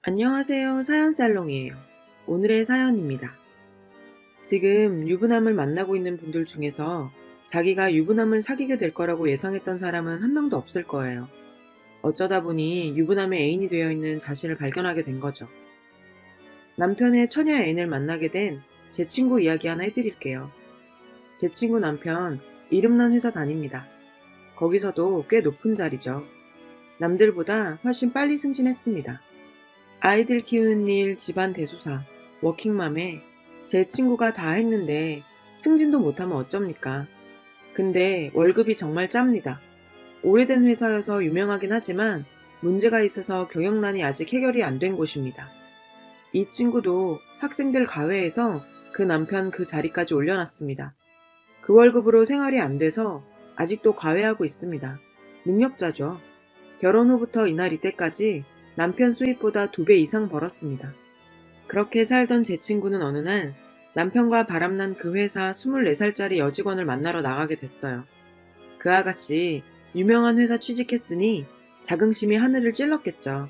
안녕하세요. 사연살롱이에요. 오늘의 사연입니다. 지금 유부남을 만나고 있는 분들 중에서 자기가 유부남을 사귀게 될 거라고 예상했던 사람은 한 명도 없을 거예요. 어쩌다 보니 유부남의 애인이 되어 있는 자신을 발견하게 된 거죠. 남편의 처녀 애인을 만나게 된 제 친구 이야기 하나 해드릴게요. 제 친구 남편 이름난 회사 다닙니다. 거기서도 꽤 높은 자리죠. 남들보다 훨씬 빨리 승진했습니다. 아이들 키우는 일, 집안 대소사, 워킹맘에 제 친구가 다 했는데 승진도 못하면 어쩝니까? 근데 월급이 정말 짭니다. 오래된 회사여서 유명하긴 하지만 문제가 있어서 경영난이 아직 해결이 안 된 곳입니다. 이 친구도 학생들 가회에서 그 남편 그 자리까지 올려놨습니다. 그 월급으로 생활이 안 돼서 아직도 과외하고 있습니다. 능력자죠. 결혼 후부터 이날 이때까지 남편 수입보다 2배 이상 벌었습니다. 그렇게 살던 제 친구는 어느 날 남편과 바람난 그 회사 24살짜리 여직원을 만나러 나가게 됐어요. 그 아가씨 유명한 회사 취직했으니 자긍심이 하늘을 찔렀겠죠.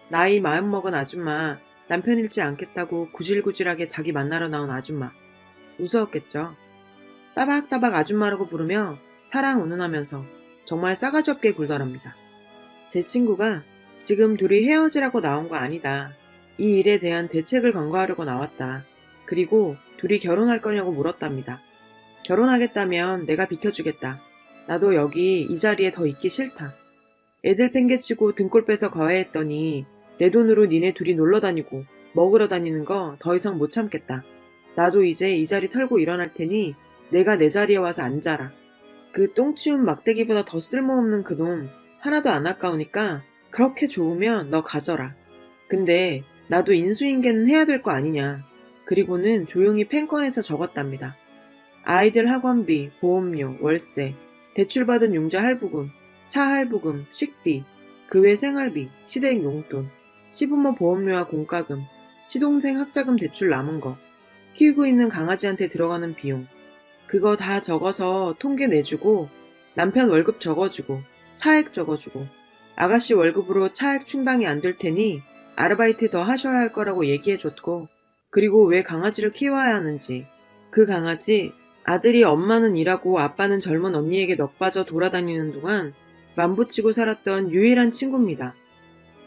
나이 마음먹은 아줌마, 남편 잃지 않겠다고 구질구질하게 자기 만나러 나온 아줌마. 무서웠겠죠. 따박따박 아줌마라고 부르며 사랑 운운하면서 정말 싸가지 없게 굴더랍니다. 제 친구가 지금 둘이 헤어지라고 나온 거 아니다. 이 일에 대한 대책을 권고하려고 나왔다. 그리고 둘이 결혼할 거냐고 물었답니다. 결혼하겠다면 내가 비켜주겠다. 나도 여기 이 자리에 더 있기 싫다. 애들 팽개치고 등골 빼서 과외했더니 내 돈으로 니네 둘이 놀러 다니고 먹으러 다니는 거 더 이상 못 참겠다. 나도 이제 이 자리 털고 일어날 테니 내가 내 자리에 와서 앉아라. 그 똥치운 막대기보다 더 쓸모없는 그 놈 하나도 안 아까우니까 그렇게 좋으면 너 가져라. 근데 나도 인수인계는 해야 될 거 아니냐. 그리고는 조용히 펜 꺼내서 적었답니다. 아이들 학원비, 보험료, 월세, 대출받은 융자 할부금, 차 할부금, 식비, 그 외 생활비, 시댁 용돈, 시부모 보험료와 공과금, 시동생 학자금 대출 남은 거, 키우고 있는 강아지한테 들어가는 비용, 그거 다 적어서 통계 내주고 남편 월급 적어주고 차액 적어주고 아가씨 월급으로 차액 충당이 안 될 테니 아르바이트 더 하셔야 할 거라고 얘기해줬고, 그리고 왜 강아지를 키워야 하는지, 그 강아지 아들이 엄마는 일하고 아빠는 젊은 언니에게 넋빠져 돌아다니는 동안 만붙이고 살았던 유일한 친구입니다.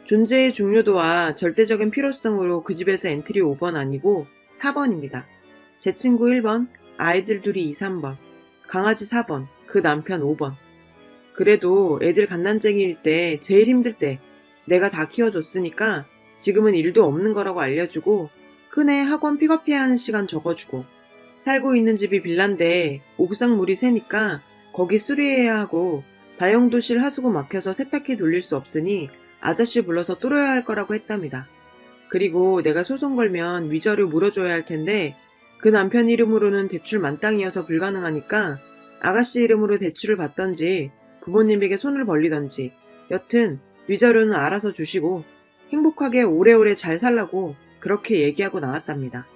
존재의 중요도와 절대적인 필요성으로 그 집에서 엔트리 5번 아니고 4번입니다. 제 친구 1번, 아이들 둘이 2, 3번, 강아지 4번, 그 남편 5번. 그래도 애들 갓난쟁이일 때 제일 힘들 때 내가 다 키워줬으니까 지금은 일도 없는 거라고 알려주고 큰애 학원 픽업해야 하는 시간 적어주고 살고 있는 집이 빌란데 옥상 물이 새니까 거기 수리해야 하고 다용도실 하수구 막혀서 세탁기 돌릴 수 없으니 아저씨 불러서 뚫어야 할 거라고 했답니다. 그리고 내가 소송 걸면 위자료 물어줘야 할 텐데 그 남편 이름으로는 대출 만땅이어서 불가능하니까 아가씨 이름으로 대출을 받던지 부모님에게 손을 벌리던지 여튼 위자료는 알아서 주시고 행복하게 오래오래 잘 살라고 그렇게 얘기하고 나왔답니다.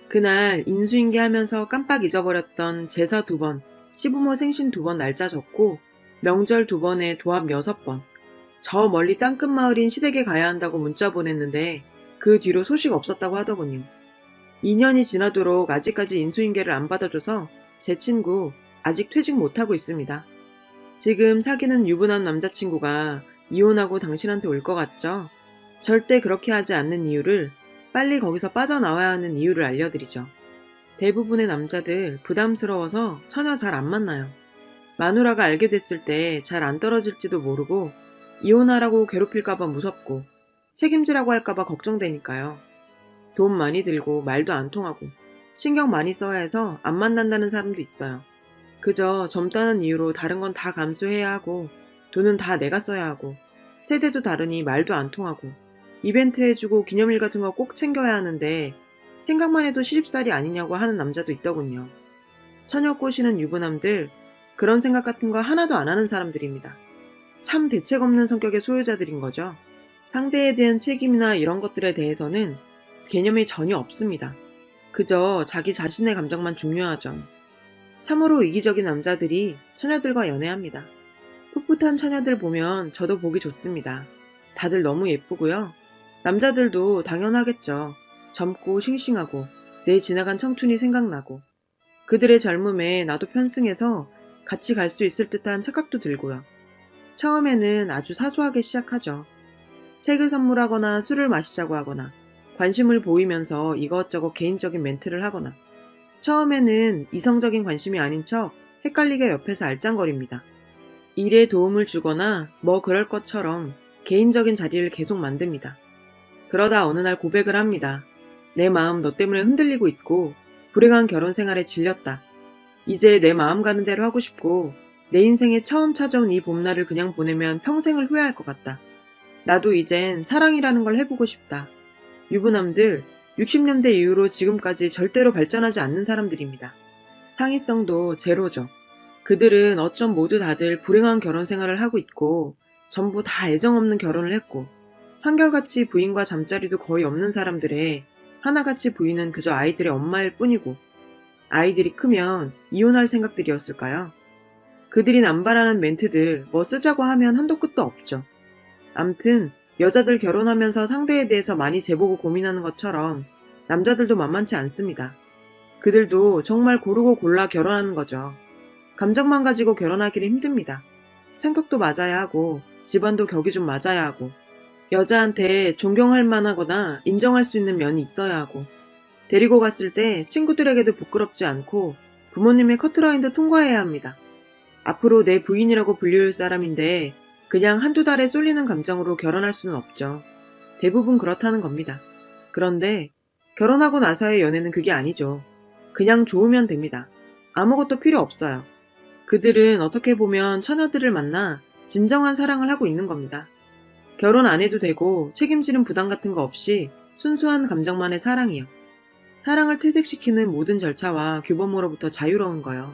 그날 인수인계하면서 깜빡 잊어버렸던 제사 2번, 시부모 생신 2번 날짜 적고 명절 2번에 도합 6번, 저 멀리 땅끝 마을인 시댁에 가야 한다고 문자 보냈는데 그 뒤로 소식 없었다고 하더군요. 2년이 지나도록 아직까지 인수인계를 안 받아줘서 제 친구 아직 퇴직 못하고 있습니다. 지금 사귀는 유부남 남자친구가 이혼하고 당신한테 올 것 같죠? 절대 그렇게 하지 않는 이유를, 빨리 거기서 빠져나와야 하는 이유를 알려드리죠. 대부분의 남자들 부담스러워서 처녀 잘 안 만나요. 마누라가 알게 됐을 때 잘 안 떨어질지도 모르고 이혼하라고 괴롭힐까봐 무섭고 책임지라고 할까봐 걱정되니까요. 돈 많이 들고 말도 안 통하고 신경 많이 써야 해서 안 만난다는 사람도 있어요. 그저 젊다는 이유로 다른 건 다 감수해야 하고 돈은 다 내가 써야 하고 세대도 다르니 말도 안 통하고 이벤트 해주고 기념일 같은 거 꼭 챙겨야 하는데 생각만 해도 시집살이 아니냐고 하는 남자도 있더군요. 처녀 꼬시는 유부남들, 그런 생각 같은 거 하나도 안 하는 사람들입니다. 참 대책 없는 성격의 소유자들인 거죠. 상대에 대한 책임이나 이런 것들에 대해서는 개념이 전혀 없습니다. 그저 자기 자신의 감정만 중요하죠. 참으로 이기적인 남자들이 처녀들과 연애합니다. 풋풋한 처녀들 보면 저도 보기 좋습니다. 다들 너무 예쁘고요. 남자들도 당연하겠죠. 젊고 싱싱하고 내 지나간 청춘이 생각나고 그들의 젊음에 나도 편승해서 같이 갈 수 있을 듯한 착각도 들고요. 처음에는 아주 사소하게 시작하죠. 책을 선물하거나 술을 마시자고 하거나 관심을 보이면서 이것저것 개인적인 멘트를 하거나 처음에는 이성적인 관심이 아닌 척 헷갈리게 옆에서 알짱거립니다. 일에 도움을 주거나 뭐 그럴 것처럼 개인적인 자리를 계속 만듭니다. 그러다 어느 날 고백을 합니다. 내 마음 너 때문에 흔들리고 있고 불행한 결혼 생활에 질렸다. 이제 내 마음 가는 대로 하고 싶고 내 인생에 처음 찾아온 이 봄날을 그냥 보내면 평생을 후회할 것 같다. 나도 이젠 사랑이라는 걸 해보고 싶다. 유부남들 60년대 이후로 지금까지 절대로 발전하지 않는 사람들입니다. 창의성도 제로죠. 그들은 어쩜 모두 다들 불행한 결혼 생활을 하고 있고 전부 다 애정 없는 결혼을 했고 한결같이 부인과 잠자리도 거의 없는 사람들의 하나같이 부인은 그저 아이들의 엄마일 뿐이고 아이들이 크면 이혼할 생각들이었을까요? 그들이 남발하는 멘트들 뭐 쓰자고 하면 한도 끝도 없죠. 암튼 여자들 결혼하면서 상대에 대해서 많이 재보고 고민하는 것처럼 남자들도 만만치 않습니다. 그들도 정말 고르고 골라 결혼하는 거죠. 감정만 가지고 결혼하기는 힘듭니다. 성격도 맞아야 하고 집안도 격이 좀 맞아야 하고 여자한테 존경할 만하거나 인정할 수 있는 면이 있어야 하고 데리고 갔을 때 친구들에게도 부끄럽지 않고 부모님의 커트라인도 통과해야 합니다. 앞으로 내 부인이라고 불릴 사람인데 그냥 한두 달에 쏠리는 감정으로 결혼할 수는 없죠. 대부분 그렇다는 겁니다. 그런데 결혼하고 나서의 연애는 그게 아니죠. 그냥 좋으면 됩니다. 아무것도 필요 없어요. 그들은 어떻게 보면 처녀들을 만나 진정한 사랑을 하고 있는 겁니다. 결혼 안 해도 되고 책임지는 부담 같은 거 없이 순수한 감정만의 사랑이요. 사랑을 퇴색시키는 모든 절차와 규범으로부터 자유로운 거요.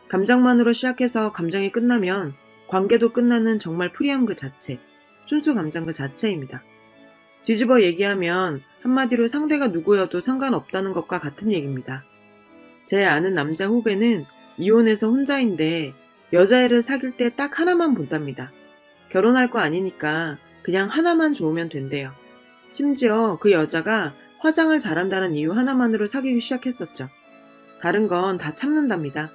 감정만으로 시작해서 감정이 끝나면 관계도 끝나는 정말 프리함 그 자체, 순수 감정 그 자체입니다. 뒤집어 얘기하면 한마디로 상대가 누구여도 상관없다는 것과 같은 얘기입니다. 제 아는 남자 후배는 이혼해서 혼자인데 여자애를 사귈 때 딱 하나만 본답니다. 결혼할 거 아니니까 그냥 하나만 좋으면 된대요. 심지어 그 여자가 화장을 잘한다는 이유 하나만으로 사귀기 시작했었죠. 다른 건 다 참는답니다.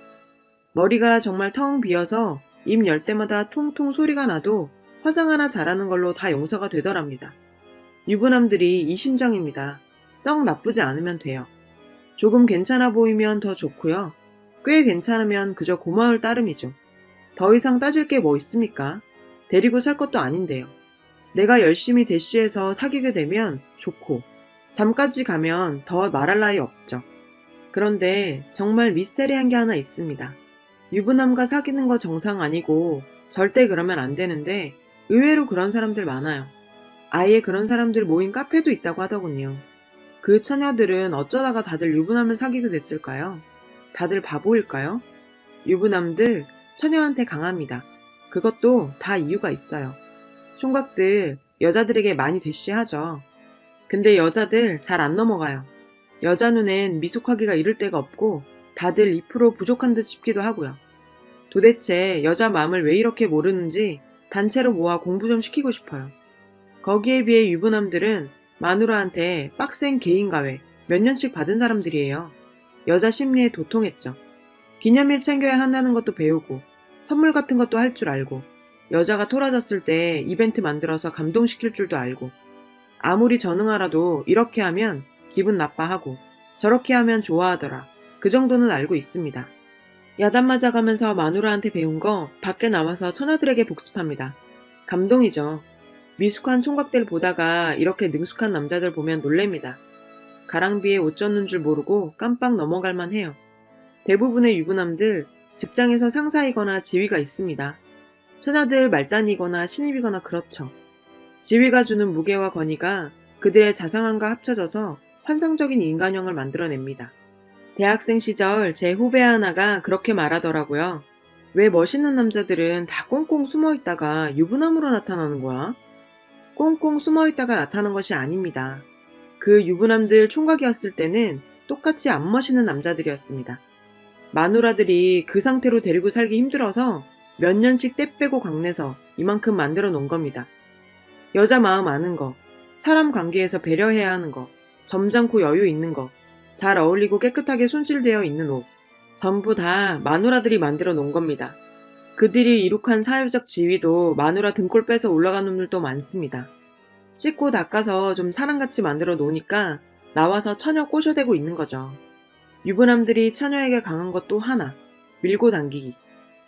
머리가 정말 텅 비어서 입 열 때마다 통통 소리가 나도 화장 하나 잘하는 걸로 다 용서가 되더랍니다. 유부남들이 이 심정입니다. 썩 나쁘지 않으면 돼요. 조금 괜찮아 보이면 더 좋고요. 꽤 괜찮으면 그저 고마울 따름이죠. 더 이상 따질 게 뭐 있습니까? 데리고 살 것도 아닌데요. 내가 열심히 대쉬해서 사귀게 되면 좋고 잠까지 가면 더 말할 나위 없죠. 그런데 정말 미스테리한 게 하나 있습니다. 유부남과 사귀는 거 정상 아니고 절대 그러면 안 되는데 의외로 그런 사람들 많아요. 아예 그런 사람들 모인 카페도 있다고 하더군요. 그 처녀들은 어쩌다가 다들 유부남을 사귀게 됐을까요? 다들 바보일까요? 유부남들 처녀한테 강합니다. 그것도 다 이유가 있어요. 총각들 여자들에게 많이 대쉬하죠. 근데 여자들 잘 안 넘어가요. 여자 눈엔 미숙하기가 이를 데가 없고 다들 2% 부족한 듯 싶기도 하고요. 도대체 여자 마음을 왜 이렇게 모르는지 단체로 모아 공부 좀 시키고 싶어요. 거기에 비해 유부남들은 마누라한테 빡센 개인가외 몇 년씩 받은 사람들이에요. 여자 심리에 도통했죠. 기념일 챙겨야 한다는 것도 배우고 선물 같은 것도 할 줄 알고 여자가 토라졌을 때 이벤트 만들어서 감동시킬 줄도 알고 아무리 전응하라도 이렇게 하면 기분 나빠하고 저렇게 하면 좋아하더라. 그 정도는 알고 있습니다. 야단 맞아가면서 마누라한테 배운 거 밖에 나와서 처녀들에게 복습합니다. 감동이죠. 미숙한 총각들 보다가 이렇게 능숙한 남자들 보면 놀랍니다. 가랑비에 옷 젖는 줄 모르고 깜빡 넘어갈만 해요. 대부분의 유부남들 직장에서 상사이거나 지위가 있습니다. 처녀들 말단이거나 신입이거나 그렇죠. 지위가 주는 무게와 권위가 그들의 자상함과 합쳐져서 환상적인 인간형을 만들어냅니다. 대학생 시절 제 후배 하나가 그렇게 말하더라고요. 왜 멋있는 남자들은 다 꽁꽁 숨어있다가 유부남으로 나타나는 거야? 꽁꽁 숨어있다가 나타나는 것이 아닙니다. 그 유부남들 총각이었을 때는 똑같이 안 멋있는 남자들이었습니다. 마누라들이 그 상태로 데리고 살기 힘들어서 몇 년씩 떼 빼고 강내서 이만큼 만들어 놓은 겁니다. 여자 마음 아는 거, 사람 관계에서 배려해야 하는 것, 점잖고 여유 있는 것, 잘 어울리고 깨끗하게 손질되어 있는 옷, 전부 다 마누라들이 만들어 놓은 겁니다. 그들이 이룩한 사회적 지위도 마누라 등골 빼서 올라간 놈들도 많습니다. 씻고 닦아서 좀 사람같이 만들어 놓으니까 나와서 처녀 꼬셔대고 있는 거죠. 유부남들이 처녀에게 강한 것 또 하나, 밀고 당기기.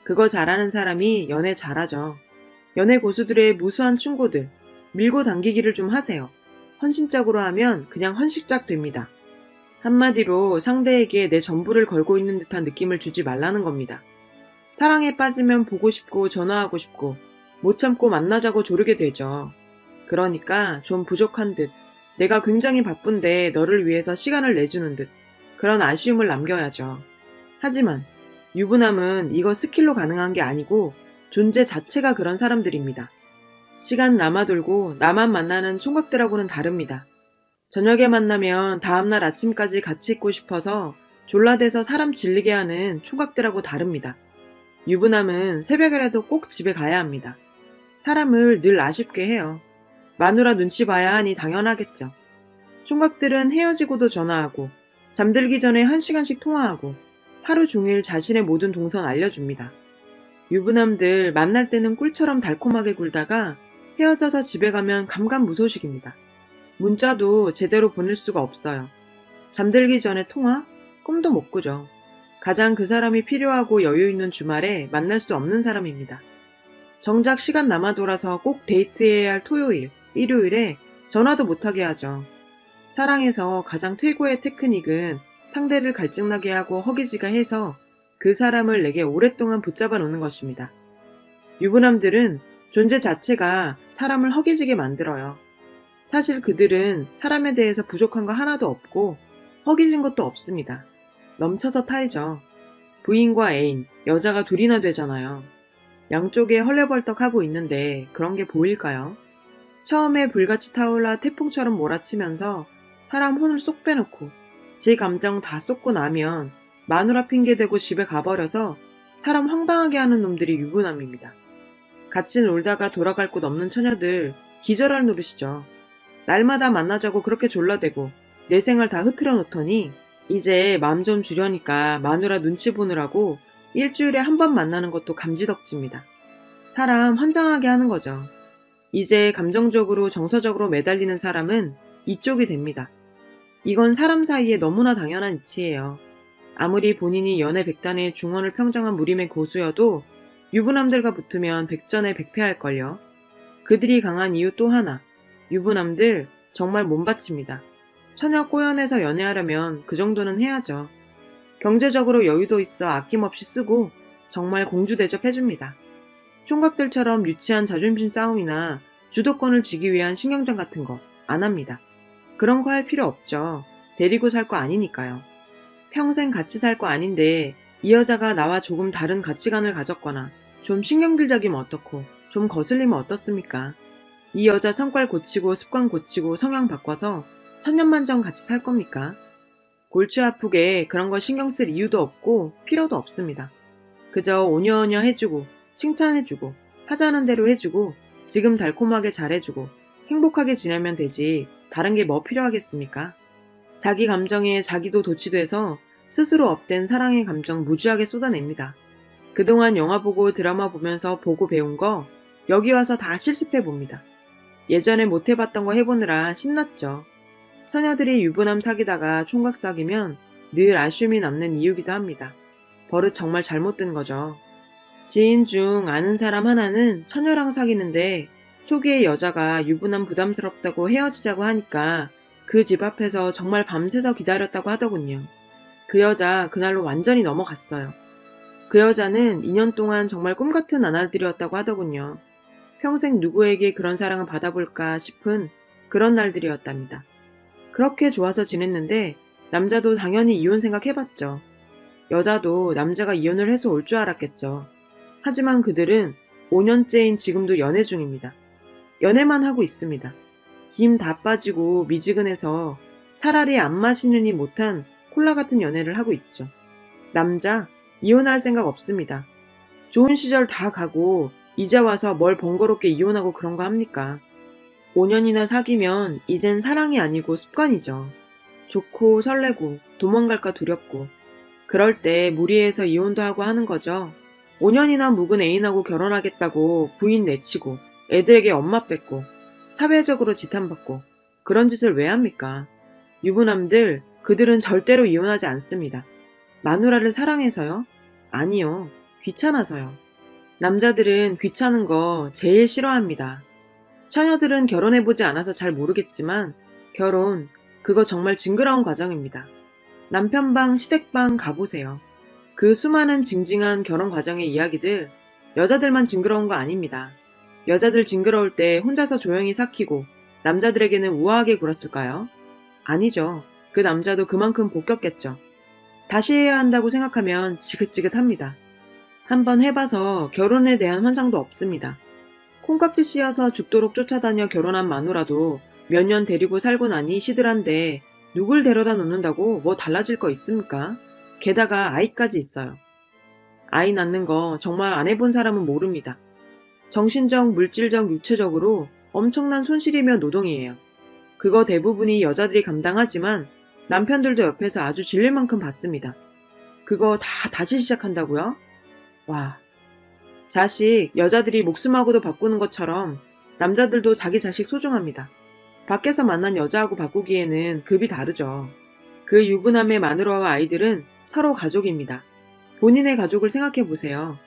그거 잘하는 사람이 연애 잘하죠. 연애 고수들의 무수한 충고들, 밀고 당기기를 좀 하세요. 헌신적으로 하면 그냥 헌식작 됩니다. 한마디로 상대에게 내 전부를 걸고 있는 듯한 느낌을 주지 말라는 겁니다. 사랑에 빠지면 보고 싶고 전화하고 싶고 못 참고 만나자고 조르게 되죠. 그러니까 좀 부족한 듯, 내가 굉장히 바쁜데 너를 위해서 시간을 내주는 듯 그런 아쉬움을 남겨야죠. 하지만 유부남은 이거 스킬로 가능한 게 아니고 존재 자체가 그런 사람들입니다. 시간 남아돌고 나만 만나는 총각들하고는 다릅니다. 저녁에 만나면 다음날 아침까지 같이 있고 싶어서 졸라대서 사람 질리게 하는 총각들하고 다릅니다. 유부남은 새벽이라도 꼭 집에 가야 합니다. 사람을 늘 아쉽게 해요. 마누라 눈치 봐야 하니 당연하겠죠. 총각들은 헤어지고도 전화하고 잠들기 전에 1시간씩 통화하고 하루 종일 자신의 모든 동선 알려줍니다. 유부남들 만날 때는 꿀처럼 달콤하게 굴다가 헤어져서 집에 가면 감감무소식입니다. 문자도 제대로 보낼 수가 없어요. 잠들기 전에 통화? 꿈도 못 꾸죠. 가장 그 사람이 필요하고 여유 있는 주말에 만날 수 없는 사람입니다. 정작 시간 남아 돌아서 꼭 데이트해야 할 토요일, 일요일에 전화도 못하게 하죠. 사랑에서 가장 최고의 테크닉은 상대를 갈증나게 하고 허기지게 해서 그 사람을 내게 오랫동안 붙잡아 놓는 것입니다. 유부남들은 존재 자체가 사람을 허기지게 만들어요. 사실 그들은 사람에 대해서 부족한 거 하나도 없고 허기진 것도 없습니다. 넘쳐서 탈죠. 부인과 애인, 여자가 둘이나 되잖아요. 양쪽에 헐레벌떡하고 있는데 그런 게 보일까요? 처음에 불같이 타올라 태풍처럼 몰아치면서 사람 혼을 쏙 빼놓고 지 감정 다 쏟고 나면 마누라 핑계대고 집에 가버려서 사람 황당하게 하는 놈들이 유부남입니다. 같이 놀다가 돌아갈 곳 없는 처녀들 기절할 노릇이죠. 날마다 만나자고 그렇게 졸라대고 내 생활 다 흐트러 놓더니 이제 마음 좀 주려니까 마누라 눈치 보느라고 일주일에 한 번 만나는 것도 감지덕지입니다. 사람 환장하게 하는 거죠. 이제 감정적으로 정서적으로 매달리는 사람은 이쪽이 됩니다. 이건 사람 사이에 너무나 당연한 이치예요. 아무리 본인이 연애 백단의 중원을 평정한 무림의 고수여도 유부남들과 붙으면 백전에 백패할걸요. 그들이 강한 이유 또 하나. 유부남들 정말 몸바칩니다. 처녀 꼬연해서 연애하려면 그 정도는 해야죠. 경제적으로 여유도 있어 아낌없이 쓰고 정말 공주 대접해줍니다. 총각들처럼 유치한 자존심 싸움이나 주도권을 지기 위한 신경전 같은 거 안 합니다. 그런 거 할 필요 없죠. 데리고 살 거 아니니까요. 평생 같이 살 거 아닌데 이 여자가 나와 조금 다른 가치관을 가졌거나 좀 신경들적이면 어떻고 좀 거슬리면 어떻습니까? 이 여자 성깔 고치고 습관 고치고 성향 바꿔서 천년만년 같이 살 겁니까? 골치 아프게 그런 거 신경 쓸 이유도 없고 필요도 없습니다. 그저 오냐오냐 해주고 칭찬해주고 하자는 대로 해주고 지금 달콤하게 잘해주고 행복하게 지내면 되지 다른 게 뭐 필요하겠습니까? 자기 감정에 자기도 도취돼서 스스로 업된 사랑의 감정 무지하게 쏟아냅니다. 그동안 영화 보고 드라마 보면서 보고 배운 거 여기 와서 다 실습해 봅니다. 예전에 못 해봤던 거 해보느라 신났죠. 처녀들이 유부남 사귀다가 총각 사귀면 늘 아쉬움이 남는 이유기도 합니다. 버릇 정말 잘못된 거죠. 지인 중 아는 사람 하나는 처녀랑 사귀는데 초기에 여자가 유부남 부담스럽다고 헤어지자고 하니까 그 집 앞에서 정말 밤새서 기다렸다고 하더군요. 그 여자 그날로 완전히 넘어갔어요. 그 여자는 2년 동안 정말 꿈같은 나날들이었다고 하더군요. 평생 누구에게 그런 사랑을 받아볼까 싶은 그런 날들이었답니다. 그렇게 좋아서 지냈는데 남자도 당연히 이혼 생각해봤죠. 여자도 남자가 이혼을 해서 올 줄 알았겠죠. 하지만 그들은 5년째인 지금도 연애 중입니다. 연애만 하고 있습니다. 김 다 빠지고 미지근해서 차라리 안 마시느니 못한 콜라 같은 연애를 하고 있죠. 남자 이혼할 생각 없습니다. 좋은 시절 다 가고 이제 와서 뭘 번거롭게 이혼하고 그런 거 합니까? 5년이나 사귀면 이젠 사랑이 아니고 습관이죠. 좋고 설레고 도망갈까 두렵고 그럴 때 무리해서 이혼도 하고 하는 거죠. 5년이나 묵은 애인하고 결혼하겠다고 부인 내치고 애들에게 엄마 뺏고 사회적으로 지탄받고 그런 짓을 왜 합니까? 유부남들 그들은 절대로 이혼하지 않습니다. 마누라를 사랑해서요? 아니요. 귀찮아서요. 남자들은 귀찮은 거 제일 싫어합니다. 처녀들은 결혼해보지 않아서 잘 모르겠지만 결혼, 그거 정말 징그러운 과정입니다. 남편방, 시댁방 가보세요. 그 수많은 징징한 결혼 과정의 이야기들, 여자들만 징그러운 거 아닙니다. 여자들 징그러울 때 혼자서 조용히 삭히고 남자들에게는 우아하게 굴었을까요? 아니죠. 그 남자도 그만큼 볶였겠죠. 다시 해야 한다고 생각하면 지긋지긋합니다. 한번 해봐서 결혼에 대한 환상도 없습니다. 콩깍지 씌어서 죽도록 쫓아다녀 결혼한 마누라도 몇 년 데리고 살고 나니 시들한데 누굴 데려다 놓는다고 뭐 달라질 거 있습니까? 게다가 아이까지 있어요. 아이 낳는 거 정말 안 해본 사람은 모릅니다. 정신적, 물질적, 육체적으로 엄청난 손실이며 노동이에요. 그거 대부분이 여자들이 감당하지만 남편들도 옆에서 아주 질릴 만큼 받습니다. 그거 다 다시 시작한다고요? 와. 자식, 여자들이 목숨하고도 바꾸는 것처럼 남자들도 자기 자식 소중합니다. 밖에서 만난 여자하고 바꾸기에는 급이 다르죠. 그 유부남의 마누라와 아이들은 서로 가족입니다. 본인의 가족을 생각해 보세요.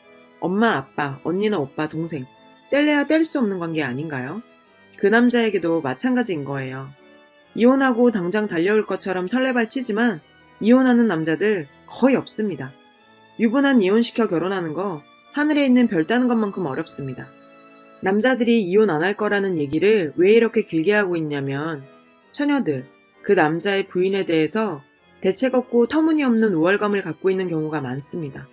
엄마, 아빠, 언니나 오빠, 동생. 뗄래야 뗄 수 없는 관계 아닌가요? 그 남자에게도 마찬가지인 거예요. 이혼하고 당장 달려올 것처럼 설레발 치지만 이혼하는 남자들 거의 없습니다. 유부남 이혼시켜 결혼하는 거 하늘에 있는 별 따는 것만큼 어렵습니다. 남자들이 이혼 안 할 거라는 얘기를 왜 이렇게 길게 하고 있냐면 처녀들, 그 남자의 부인에 대해서 대책 없고 터무니없는 우월감을 갖고 있는 경우가 많습니다.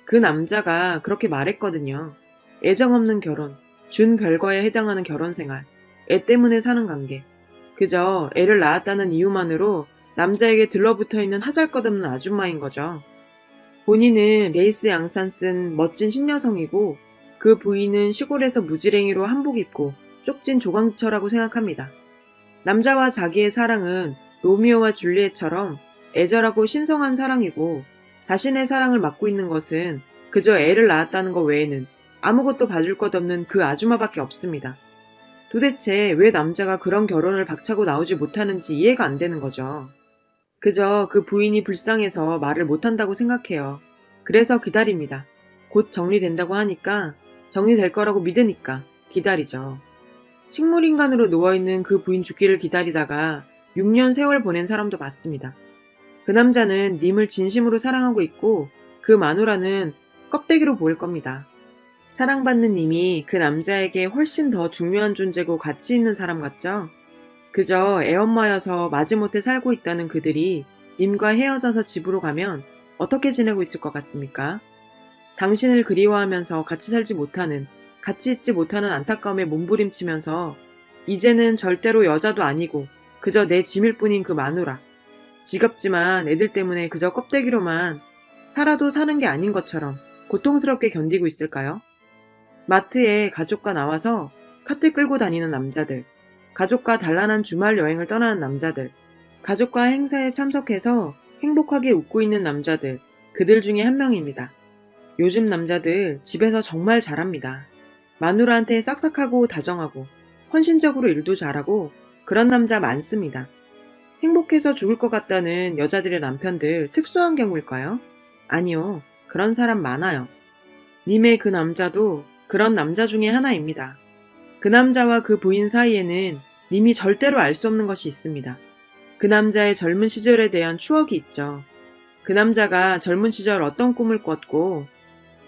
그 남자가 그렇게 말했거든요. 애정 없는 결혼, 준 별거에 해당하는 결혼 생활, 애 때문에 사는 관계. 그저 애를 낳았다는 이유만으로 남자에게 들러붙어 있는 하잘것없는 아줌마인 거죠. 본인은 레이스 양산 쓴 멋진 신여성이고 그 부인은 시골에서 무지랭이로 한복 입고 쪽진 조광처라고 생각합니다. 남자와 자기의 사랑은 로미오와 줄리엣처럼 애절하고 신성한 사랑이고 자신의 사랑을 맡고 있는 것은 그저 애를 낳았다는 것 외에는 아무것도 봐줄 것 없는 그 아줌마밖에 없습니다. 도대체 왜 남자가 그런 결혼을 박차고 나오지 못하는지 이해가 안 되는 거죠. 그저 그 부인이 불쌍해서 말을 못한다고 생각해요. 그래서 기다립니다. 곧 정리된다고 하니까 정리될 거라고 믿으니까 기다리죠. 식물인간으로 누워있는 그 부인 죽기를 기다리다가 6년 세월 보낸 사람도 봤습니다. 그 남자는 님을 진심으로 사랑하고 있고 그 마누라는 껍데기로 보일 겁니다. 사랑받는 님이 그 남자에게 훨씬 더 중요한 존재고 가치 있는 사람 같죠? 그저 애엄마여서 마지못해 살고 있다는 그들이 님과 헤어져서 집으로 가면 어떻게 지내고 있을 것 같습니까? 당신을 그리워하면서 같이 살지 못하는, 같이 있지 못하는 안타까움에 몸부림치면서 이제는 절대로 여자도 아니고 그저 내 짐일 뿐인 그 마누라. 지겹지만 애들 때문에 그저 껍데기로만 살아도 사는 게 아닌 것처럼 고통스럽게 견디고 있을까요? 마트에 가족과 나와서 카트 끌고 다니는 남자들, 가족과 단란한 주말 여행을 떠나는 남자들, 가족과 행사에 참석해서 행복하게 웃고 있는 남자들, 그들 중에 한 명입니다. 요즘 남자들 집에서 정말 잘합니다. 마누라한테 싹싹하고 다정하고 헌신적으로 일도 잘하고 그런 남자 많습니다. 행복해서 죽을 것 같다는 여자들의 남편들 특수한 경우일까요? 아니요. 그런 사람 많아요. 님의 그 남자도 그런 남자 중에 하나입니다. 그 남자와 그 부인 사이에는 님이 절대로 알 수 없는 것이 있습니다. 그 남자의 젊은 시절에 대한 추억이 있죠. 그 남자가 젊은 시절 어떤 꿈을 꿨고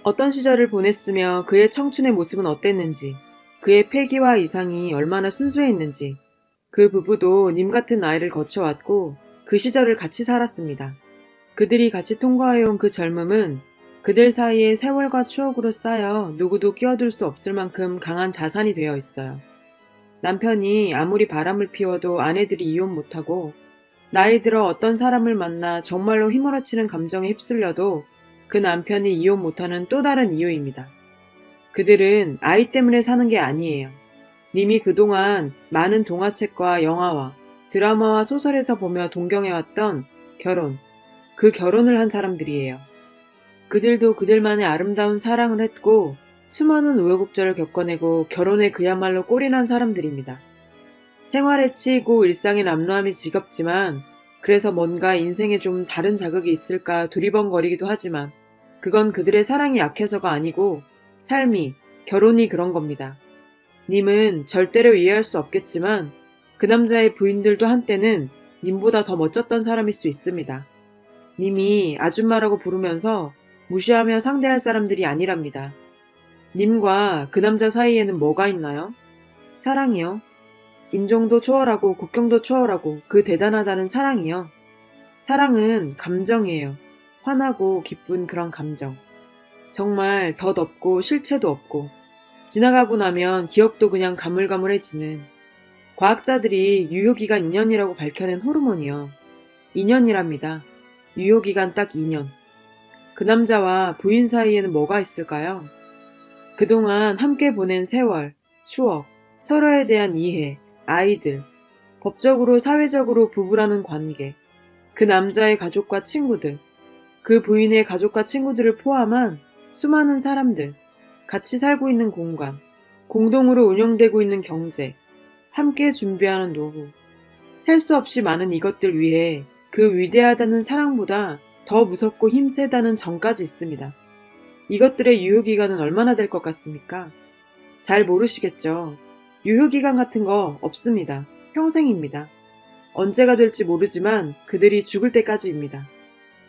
어떤 시절을 보냈으며 그의 청춘의 모습은 어땠는지, 그의 패기와 이상이 얼마나 순수했는지, 그 부부도 님 같은 나이를 거쳐왔고 그 시절을 같이 살았습니다. 그들이 같이 통과해온 그 젊음은 그들 사이에 세월과 추억으로 쌓여 누구도 끼어들 수 없을 만큼 강한 자산이 되어 있어요. 남편이 아무리 바람을 피워도 아내들이 이혼 못하고 나이 들어 어떤 사람을 만나 정말로 휘몰아치는 감정에 휩쓸려도 그 남편이 이혼 못하는 또 다른 이유입니다. 그들은 아이 때문에 사는 게 아니에요. 님이 그동안 많은 동화책과 영화와 드라마와 소설에서 보며 동경해왔던 결혼, 그 결혼을 한 사람들이에요. 그들도 그들만의 아름다운 사랑을 했고 수많은 우여곡절을 겪어내고 결혼에 그야말로 꼴이난 사람들입니다. 생활에 치이고 일상의 남루함이 지겹지만 그래서 뭔가 인생에 좀 다른 자극이 있을까 두리번거리기도 하지만 그건 그들의 사랑이 약해서가 아니고 삶이, 결혼이 그런 겁니다. 님은 절대로 이해할 수 없겠지만 그 남자의 부인들도 한때는 님보다 더 멋졌던 사람일 수 있습니다. 님이 아줌마라고 부르면서 무시하며 상대할 사람들이 아니랍니다. 님과 그 남자 사이에는 뭐가 있나요? 사랑이요. 인종도 초월하고 국경도 초월하고 그 대단하다는 사랑이요. 사랑은 감정이에요. 환하고 기쁜 그런 감정. 정말 덧없고 실체도 없고 지나가고 나면 기억도 그냥 가물가물해지는 과학자들이 유효기간 2년이라고 밝혀낸 호르몬이요. 2년이랍니다. 유효기간 딱 2년. 그 남자와 부인 사이에는 뭐가 있을까요? 그동안 함께 보낸 세월, 추억, 서로에 대한 이해, 아이들, 법적으로 사회적으로 부부라는 관계, 그 남자의 가족과 친구들, 그 부인의 가족과 친구들을 포함한 수많은 사람들, 같이 살고 있는 공간, 공동으로 운영되고 있는 경제, 함께 준비하는 노후, 셀 수 없이 많은 이것들 위해 그 위대하다는 사랑보다 더 무섭고 힘세다는 정까지 있습니다. 이것들의 유효기간은 얼마나 될 것 같습니까? 잘 모르시겠죠? 유효기간 같은 거 없습니다. 평생입니다. 언제가 될지 모르지만 그들이 죽을 때까지입니다.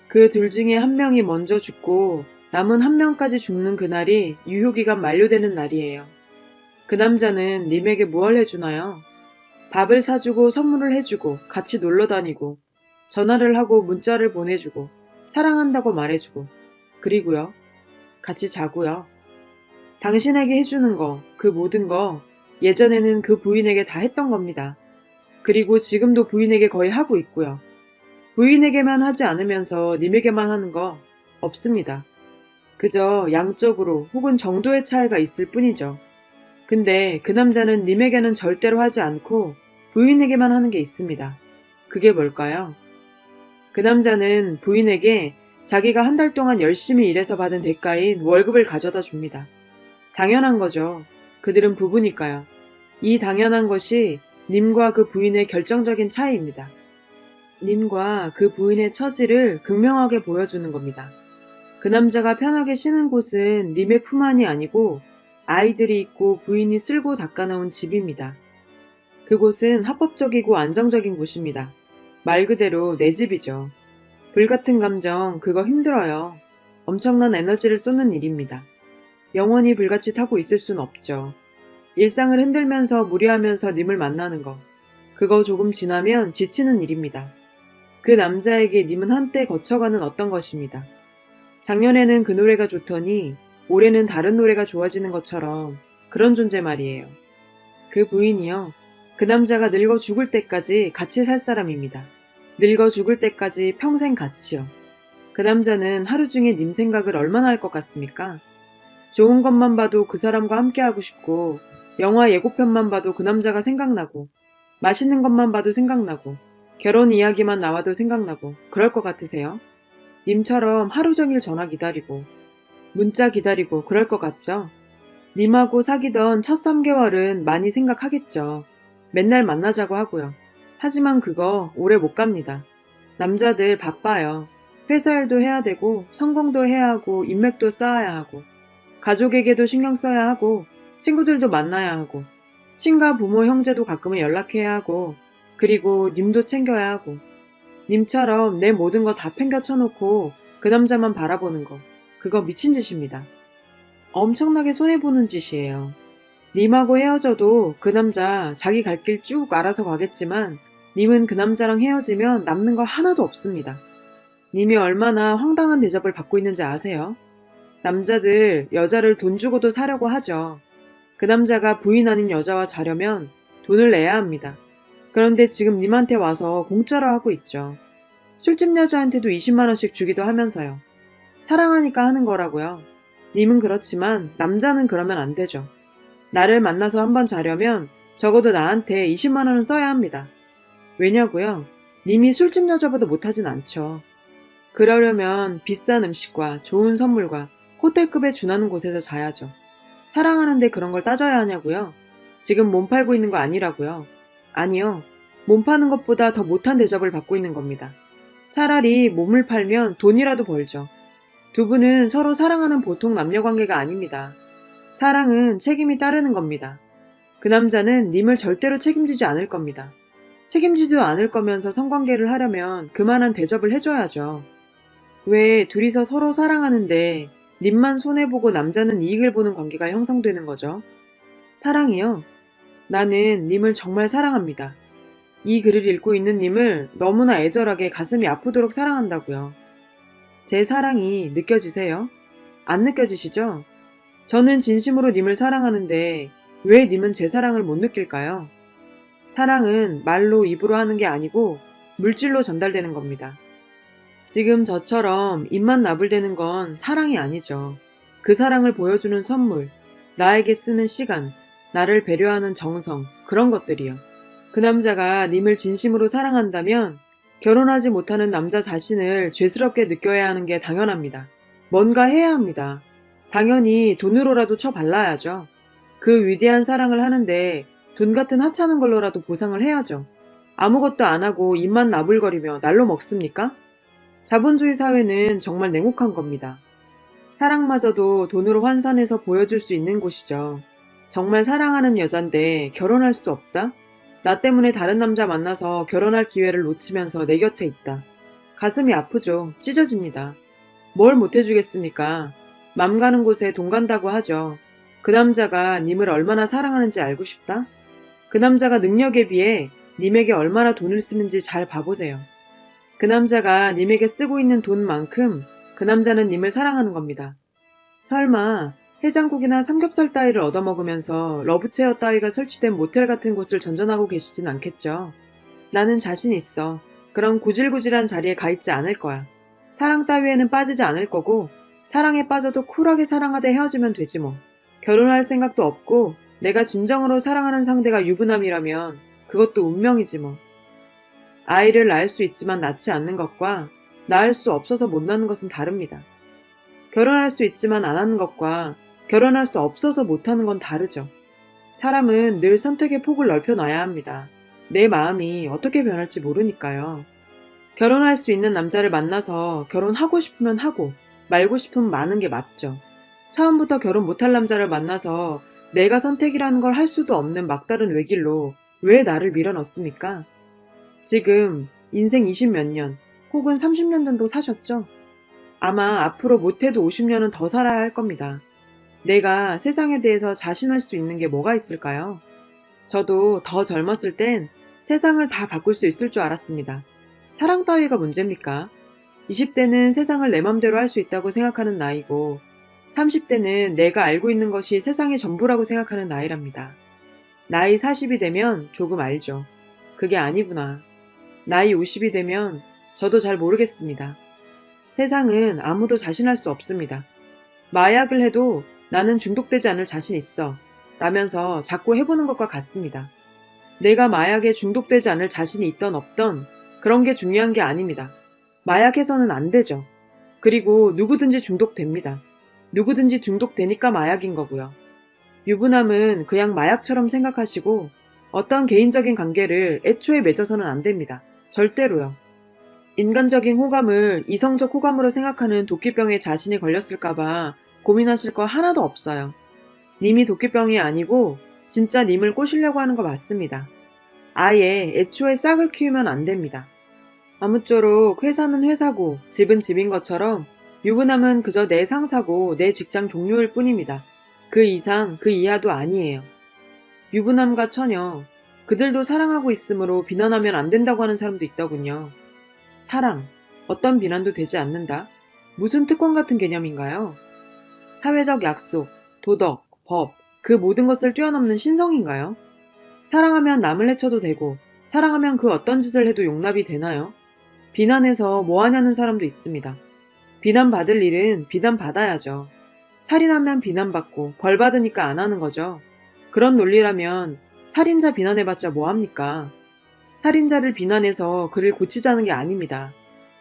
그 둘 중에 한 명이 먼저 죽고 남은 한 명까지 죽는 그날이 유효기간 만료되는 날이에요. 그 남자는 님에게 무얼 해주나요? 밥을 사주고 선물을 해주고 같이 놀러 다니고 전화를 하고 문자를 보내주고 사랑한다고 말해주고 그리고요. 같이 자고요. 당신에게 해주는 거, 그 모든 거 예전에는 그 부인에게 다 했던 겁니다. 그리고 지금도 부인에게 거의 하고 있고요. 부인에게만 하지 않으면서 님에게만 하는 거 없습니다. 그저 양적으로 혹은 정도의 차이가 있을 뿐이죠. 근데 그 남자는 님에게는 절대로 하지 않고 부인에게만 하는 게 있습니다. 그게 뭘까요? 그 남자는 부인에게 자기가 한 달 동안 열심히 일해서 받은 대가인 월급을 가져다 줍니다. 당연한 거죠. 그들은 부부니까요. 이 당연한 것이 님과 그 부인의 결정적인 차이입니다. 님과 그 부인의 처지를 극명하게 보여주는 겁니다. 그 남자가 편하게 쉬는 곳은 님의 품 안이 아니고 아이들이 있고 부인이 쓸고 닦아놓은 집입니다. 그곳은 합법적이고 안정적인 곳입니다. 말 그대로 내 집이죠. 불같은 감정, 그거 힘들어요. 엄청난 에너지를 쏟는 일입니다. 영원히 불같이 타고 있을 순 없죠. 일상을 흔들면서 무리하면서 님을 만나는 거. 그거 조금 지나면 지치는 일입니다. 그 남자에게 님은 한때 거쳐가는 어떤 것입니다. 작년에는 그 노래가 좋더니 올해는 다른 노래가 좋아지는 것처럼 그런 존재 말이에요. 그 부인이요. 그 남자가 늙어 죽을 때까지 같이 살 사람입니다. 늙어 죽을 때까지 평생 같이요. 그 남자는 하루 중에 님 생각을 얼마나 할 것 같습니까? 좋은 것만 봐도 그 사람과 함께 하고 싶고 영화 예고편만 봐도 그 남자가 생각나고 맛있는 것만 봐도 생각나고 결혼 이야기만 나와도 생각나고 그럴 것 같으세요? 님처럼 하루 종일 전화 기다리고 문자 기다리고 그럴 것 같죠? 님하고 사귀던 첫 3개월은 많이 생각하겠죠. 맨날 만나자고 하고요. 하지만 그거 오래 못 갑니다. 남자들 바빠요. 회사 일도 해야 되고 성공도 해야 하고 인맥도 쌓아야 하고 가족에게도 신경 써야 하고 친구들도 만나야 하고 친가 부모 형제도 가끔은 연락해야 하고 그리고 님도 챙겨야 하고 님처럼 내 모든 거 다 팽겨쳐놓고 그 남자만 바라보는 거 그거 미친 짓입니다. 엄청나게 손해보는 짓이에요. 님하고 헤어져도 그 남자 자기 갈 길 쭉 알아서 가겠지만 님은 그 남자랑 헤어지면 남는 거 하나도 없습니다. 님이 얼마나 황당한 대접을 받고 있는지 아세요? 남자들 여자를 돈 주고도 사려고 하죠. 그 남자가 부인 아닌 여자와 자려면 돈을 내야 합니다. 그런데 지금 님한테 와서 공짜로 하고 있죠. 술집 여자한테도 20만 원씩 주기도 하면서요. 사랑하니까 하는 거라고요. 님은 그렇지만 남자는 그러면 안 되죠. 나를 만나서 한번 자려면 적어도 나한테 20만 원은 써야 합니다. 왜냐고요? 님이 술집 여자보다 못하진 않죠. 그러려면 비싼 음식과 좋은 선물과 호텔급에 준하는 곳에서 자야죠. 사랑하는데 그런 걸 따져야 하냐고요? 지금 몸 팔고 있는 거 아니라고요? 아니요. 몸 파는 것보다 더 못한 대접을 받고 있는 겁니다. 차라리 몸을 팔면 돈이라도 벌죠. 두 분은 서로 사랑하는 보통 남녀 관계가 아닙니다. 사랑은 책임이 따르는 겁니다. 그 남자는 님을 절대로 책임지지 않을 겁니다. 책임지지도 않을 거면서 성관계를 하려면 그만한 대접을 해줘야죠. 왜 둘이서 서로 사랑하는데 님만 손해보고 남자는 이익을 보는 관계가 형성되는 거죠? 사랑이요? 나는 님을 정말 사랑합니다. 이 글을 읽고 있는 님을 너무나 애절하게 가슴이 아프도록 사랑한다고요. 제 사랑이 느껴지세요? 안 느껴지시죠? 저는 진심으로 님을 사랑하는데 왜 님은 제 사랑을 못 느낄까요? 사랑은 말로 입으로 하는 게 아니고 물질로 전달되는 겁니다. 지금 저처럼 입만 나불대는 건 사랑이 아니죠. 그 사랑을 보여주는 선물, 나에게 쓰는 시간, 나를 배려하는 정성, 그런 것들이요. 그 남자가 님을 진심으로 사랑한다면 결혼하지 못하는 남자 자신을 죄스럽게 느껴야 하는 게 당연합니다. 뭔가 해야 합니다. 당연히 돈으로라도 쳐발라야죠. 그 위대한 사랑을 하는데 돈 같은 하찮은 걸로라도 보상을 해야죠. 아무것도 안 하고 입만 나불거리며 날로 먹습니까? 자본주의 사회는 정말 냉혹한 겁니다. 사랑마저도 돈으로 환산해서 보여줄 수 있는 곳이죠. 정말 사랑하는 여잔데 결혼할 수 없다? 나 때문에 다른 남자 만나서 결혼할 기회를 놓치면서 내 곁에 있다. 가슴이 아프죠. 찢어집니다. 뭘 못해주겠습니까? 맘 가는 곳에 돈 간다고 하죠. 그 남자가 님을 얼마나 사랑하는지 알고 싶다? 그 남자가 능력에 비해 님에게 얼마나 돈을 쓰는지 잘 봐보세요. 그 남자가 님에게 쓰고 있는 돈만큼 그 남자는 님을 사랑하는 겁니다. 설마 해장국이나 삼겹살 따위를 얻어먹으면서 러브체어 따위가 설치된 모텔 같은 곳을 전전하고 계시진 않겠죠. 나는 자신 있어. 그런 구질구질한 자리에 가 있지 않을 거야. 사랑 따위에는 빠지지 않을 거고 사랑에 빠져도 쿨하게 사랑하되 헤어지면 되지 뭐. 결혼할 생각도 없고 내가 진정으로 사랑하는 상대가 유부남이라면 그것도 운명이지 뭐. 아이를 낳을 수 있지만 낳지 않는 것과 낳을 수 없어서 못 낳는 것은 다릅니다. 결혼할 수 있지만 안 하는 것과 결혼할 수 없어서 못하는 건 다르죠. 사람은 늘 선택의 폭을 넓혀놔야 합니다. 내 마음이 어떻게 변할지 모르니까요. 결혼할 수 있는 남자를 만나서 결혼하고 싶으면 하고 말고 싶으면 마는 게 맞죠. 처음부터 결혼 못할 남자를 만나서 내가 선택이라는 걸 할 수도 없는 막다른 외길로 왜 나를 밀어넣습니까? 지금 인생 20몇 년 혹은 30년 정도 사셨죠? 아마 앞으로 못해도 50년은 더 살아야 할 겁니다. 내가 세상에 대해서 자신할 수 있는 게 뭐가 있을까요? 저도 더 젊었을 땐 세상을 다 바꿀 수 있을 줄 알았습니다. 사랑 따위가 문제입니까? 20대는 세상을 내 맘대로 할 수 있다고 생각하는 나이고 30대는 내가 알고 있는 것이 세상의 전부라고 생각하는 나이랍니다. 나이 40이 되면 조금 알죠. 그게 아니구나. 나이 50이 되면 저도 잘 모르겠습니다. 세상은 아무도 자신할 수 없습니다. 마약을 해도 나는 중독되지 않을 자신 있어 라면서 자꾸 해보는 것과 같습니다. 내가 마약에 중독되지 않을 자신이 있던 없던 그런 게 중요한 게 아닙니다. 마약해서는 안 되죠. 그리고 누구든지 중독됩니다. 누구든지 중독되니까 마약인 거고요. 유부남은 그냥 마약처럼 생각하시고 어떤 개인적인 관계를 애초에 맺어서는 안 됩니다. 절대로요. 인간적인 호감을 이성적 호감으로 생각하는 도끼병에 자신이 걸렸을까봐 고민하실 거 하나도 없어요. 님이 도끼병이 아니고 진짜 님을 꼬시려고 하는 거 맞습니다. 아예 애초에 싹을 키우면 안 됩니다. 아무쪼록 회사는 회사고 집은 집인 것처럼 유부남은 그저 내 상사고 내 직장 동료일 뿐입니다. 그 이상 그 이하도 아니에요. 유부남과 처녀, 그들도 사랑하고 있으므로 비난하면 안 된다고 하는 사람도 있더군요. 사랑, 어떤 비난도 되지 않는다? 무슨 특권 같은 개념인가요? 사회적 약속, 도덕, 법, 그 모든 것을 뛰어넘는 신성인가요? 사랑하면 남을 해쳐도 되고 사랑하면 그 어떤 짓을 해도 용납이 되나요? 비난해서 뭐 하냐는 사람도 있습니다. 비난받을 일은 비난받아야죠. 살인하면 비난받고 벌 받으니까 안 하는 거죠. 그런 논리라면 살인자 비난해봤자 뭐합니까? 살인자를 비난해서 그를 고치자는 게 아닙니다.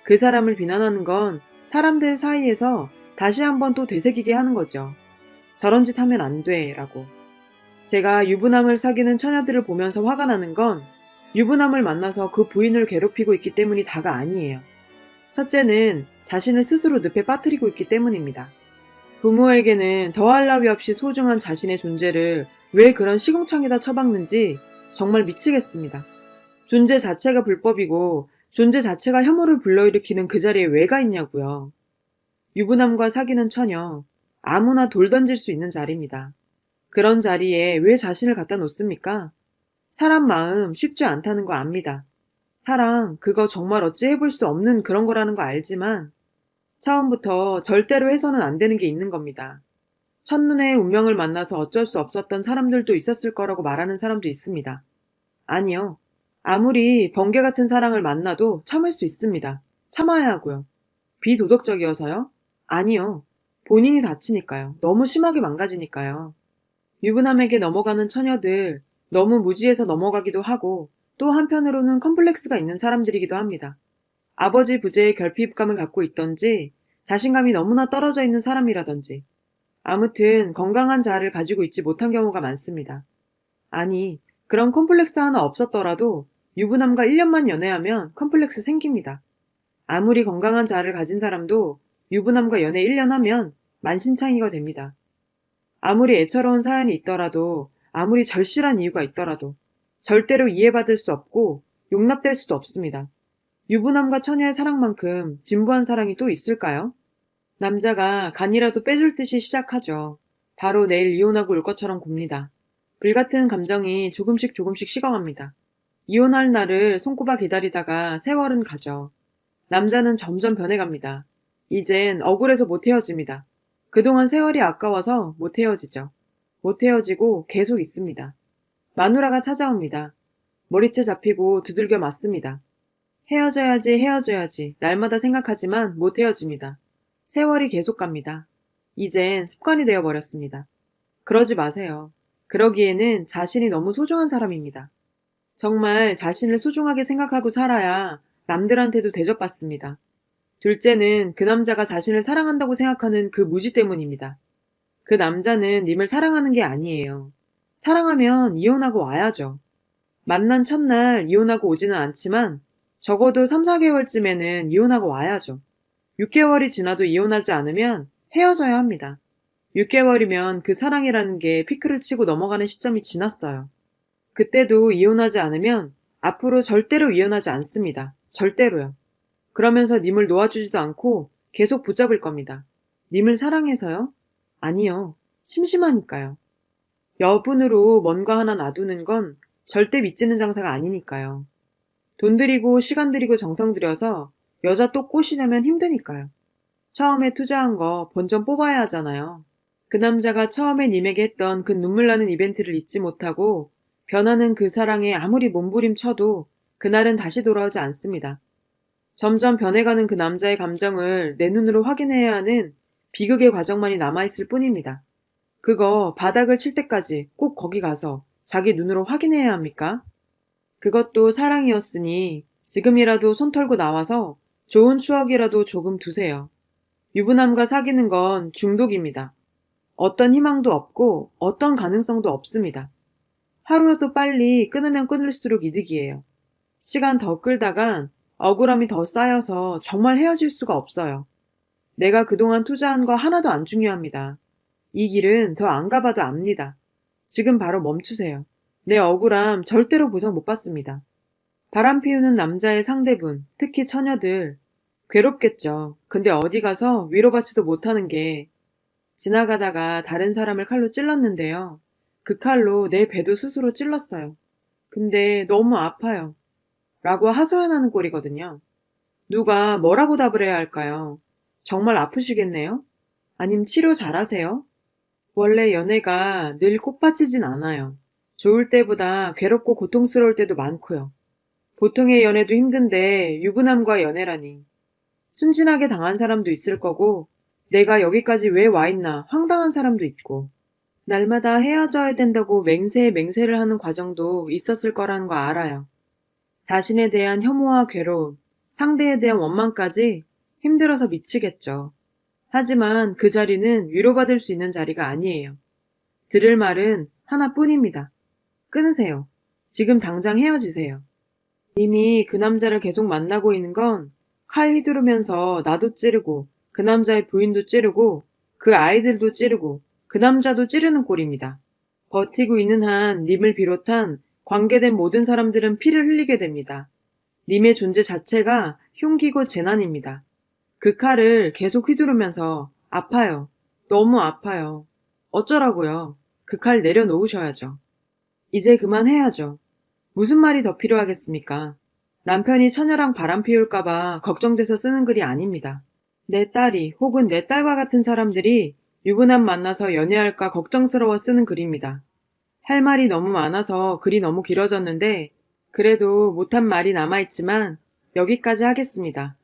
그 사람을 비난하는 건 사람들 사이에서 다시 한번 또 되새기게 하는 거죠. 저런 짓 하면 안 돼, 라고. 제가 유부남을 사귀는 처녀들을 보면서 화가 나는 건 유부남을 만나서 그 부인을 괴롭히고 있기 때문이 다가 아니에요. 첫째는 자신을 스스로 늪에 빠뜨리고 있기 때문입니다. 부모에게는 더할 나위 없이 소중한 자신의 존재를 왜 그런 시궁창에다 처박는지 정말 미치겠습니다. 존재 자체가 불법이고 존재 자체가 혐오를 불러일으키는 그 자리에 왜 가 있냐고요. 유부남과 사귀는 처녀, 아무나 돌 던질 수 있는 자리입니다. 그런 자리에 왜 자신을 갖다 놓습니까? 사람 마음 쉽지 않다는 거 압니다. 사랑, 그거 정말 어찌 해볼 수 없는 그런 거라는 거 알지만 처음부터 절대로 해서는 안 되는 게 있는 겁니다. 첫눈에 운명을 만나서 어쩔 수 없었던 사람들도 있었을 거라고 말하는 사람도 있습니다. 아니요. 아무리 번개 같은 사랑을 만나도 참을 수 있습니다. 참아야 하고요. 비도덕적이어서요? 아니요. 본인이 다치니까요. 너무 심하게 망가지니까요. 유부남에게 넘어가는 처녀들 너무 무지해서 넘어가기도 하고 또 한편으로는 컴플렉스가 있는 사람들이기도 합니다. 아버지 부재의 결핍감을 갖고 있던지 자신감이 너무나 떨어져 있는 사람이라든지 아무튼 건강한 자아를 가지고 있지 못한 경우가 많습니다. 아니, 그런 컴플렉스 하나 없었더라도 유부남과 1년만 연애하면 컴플렉스 생깁니다. 아무리 건강한 자아를 가진 사람도 유부남과 연애 1년 하면 만신창이가 됩니다. 아무리 애처로운 사연이 있더라도 아무리 절실한 이유가 있더라도 절대로 이해받을 수 없고 용납될 수도 없습니다. 유부남과 처녀의 사랑만큼 진부한 사랑이 또 있을까요? 남자가 간이라도 빼줄 듯이 시작하죠. 바로 내일 이혼하고 올 것처럼 굽니다. 불같은 감정이 조금씩 식어갑니다. 이혼할 날을 손꼽아 기다리다가 세월은 가죠. 남자는 점점 변해갑니다. 이젠 억울해서 못 헤어집니다. 그동안 세월이 아까워서 못 헤어지죠. 못 헤어지고 계속 있습니다. 마누라가 찾아옵니다. 머리채 잡히고 두들겨 맞습니다. 헤어져야지 날마다 생각하지만 못 헤어집니다. 세월이 계속 갑니다. 이젠 습관이 되어버렸습니다. 그러지 마세요. 그러기에는 자신이 너무 소중한 사람입니다. 정말 자신을 소중하게 생각하고 살아야 남들한테도 대접받습니다. 둘째는 그 남자가 자신을 사랑한다고 생각하는 그 무지 때문입니다. 그 남자는 님을 사랑하는 게 아니에요. 사랑하면 이혼하고 와야죠. 만난 첫날 이혼하고 오지는 않지만 적어도 3, 4개월쯤에는 이혼하고 와야죠. 6개월이 지나도 이혼하지 않으면 헤어져야 합니다. 6개월이면 그 사랑이라는 게 피크를 치고 넘어가는 시점이 지났어요. 그때도 이혼하지 않으면 앞으로 절대로 이혼하지 않습니다. 절대로요. 그러면서 님을 놓아주지도 않고 계속 붙잡을 겁니다. 님을 사랑해서요? 아니요. 심심하니까요. 여분으로 뭔가 하나 놔두는 건 절대 믿지는 장사가 아니니까요. 돈 들이고 시간 들이고 정성 들여서 여자 또 꼬시려면 힘드니까요. 처음에 투자한 거 본전 뽑아야 하잖아요. 그 남자가 처음에 님에게 했던 그 눈물 나는 이벤트를 잊지 못하고 변하는 그 사랑에 아무리 몸부림쳐도 그날은 다시 돌아오지 않습니다. 점점 변해가는 그 남자의 감정을 내 눈으로 확인해야 하는 비극의 과정만이 남아있을 뿐입니다. 그거 바닥을 칠 때까지 꼭 거기 가서 자기 눈으로 확인해야 합니까? 그것도 사랑이었으니 지금이라도 손 털고 나와서 좋은 추억이라도 조금 두세요. 유부남과 사귀는 건 중독입니다. 어떤 희망도 없고 어떤 가능성도 없습니다. 하루라도 빨리 끊으면 끊을수록 이득이에요. 시간 더 끌다간 억울함이 더 쌓여서 정말 헤어질 수가 없어요. 내가 그동안 투자한 거 하나도 안 중요합니다. 이 길은 더 안 가봐도 압니다. 지금 바로 멈추세요. 내 억울함 절대로 보상 못 받습니다. 바람 피우는 남자의 상대분, 특히 처녀들, 괴롭겠죠. 근데 어디 가서 위로받지도 못하는 게 지나가다가 다른 사람을 칼로 찔렀는데요. 그 칼로 내 배도 스스로 찔렀어요. 근데 너무 아파요. 라고 하소연하는 꼴이거든요. 누가 뭐라고 답을 해야 할까요? 정말 아프시겠네요? 아님 치료 잘하세요? 원래 연애가 늘 꽃받치진 않아요. 좋을 때보다 괴롭고 고통스러울 때도 많고요. 보통의 연애도 힘든데 유부남과 연애라니. 순진하게 당한 사람도 있을 거고 내가 여기까지 왜 와 있나 황당한 사람도 있고 날마다 헤어져야 된다고 맹세를 하는 과정도 있었을 거라는 거 알아요. 자신에 대한 혐오와 괴로움, 상대에 대한 원망까지 힘들어서 미치겠죠. 하지만 그 자리는 위로받을 수 있는 자리가 아니에요. 들을 말은 하나뿐입니다. 끊으세요. 지금 당장 헤어지세요. 이미 그 남자를 계속 만나고 있는 건 칼 휘두르면서 나도 찌르고 그 남자의 부인도 찌르고 그 아이들도 찌르고 그 남자도 찌르는 꼴입니다. 버티고 있는 한 님을 비롯한 관계된 모든 사람들은 피를 흘리게 됩니다. 님의 존재 자체가 흉기고 재난입니다. 그 칼을 계속 휘두르면서 아파요. 너무 아파요. 어쩌라고요. 그 칼 내려놓으셔야죠. 이제 그만해야죠. 무슨 말이 더 필요하겠습니까? 남편이 처녀랑 바람 피울까봐 걱정돼서 쓰는 글이 아닙니다. 내 딸이 혹은 내 딸과 같은 사람들이 유부남 만나서 연애할까 걱정스러워 쓰는 글입니다. 할 말이 너무 많아서 글이 너무 길어졌는데 그래도 못한 말이 남아있지만 여기까지 하겠습니다.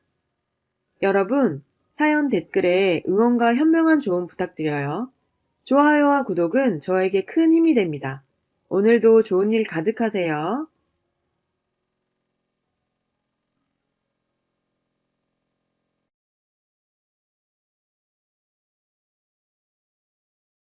여러분, 사연 댓글에 응원과 현명한 조언 부탁드려요. 좋아요와 구독은 저에게 큰 힘이 됩니다. 오늘도 좋은 일 가득하세요.